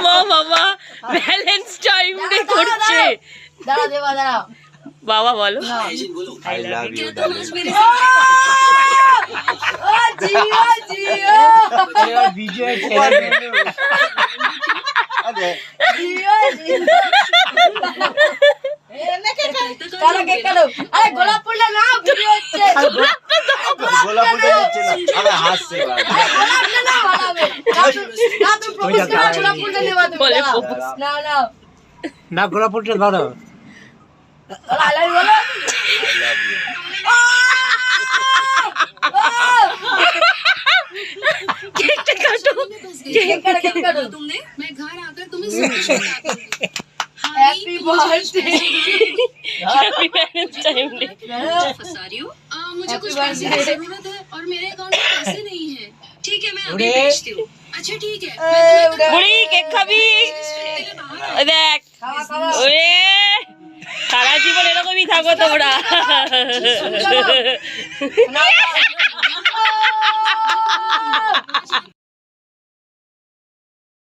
মা বাবা balance time day করছে। দাঁড়া দেবা দাঁড়া বাবা বলো I love you, darling. ও জিও জিও বিজয় ছেড়ে আরে জিও জিও কালো কেক কালো আরে গোলাপ ফুলটা না ভিডিও হচ্ছে গোলাপ ফুলটা দিচ্ছে না আরে হাসছে আরে গোলাপটা না বানাবে না তুমি প্রপোজ করো গোলাপ ফুলটা নেবা তুমি বলে দাঁড়াও। propose। না না না গোলাপ ফুলটা ধরো আলাই বলো I love you. কেকটা কাটো কেক কাটো কেক কাটো तुमने मैं घर आकर तुम्हें सब कुछ बता दूंगी। Happy birthday happy balance time day. मुझे फंसा रही हो मुझे Happy कुछ पैसे की birthday. जरूरत है और मेरे अकाउंट में पैसे नहीं है। ठीक है मैं अभी उड़े। भेजती हूँ। अच्छा ठीक है उड़े। বুড়ি কেক খাবি ওই দেখ খাওয়া খাওয়া ওরে সারা জীবন এরকমই থাকো তোমরা। না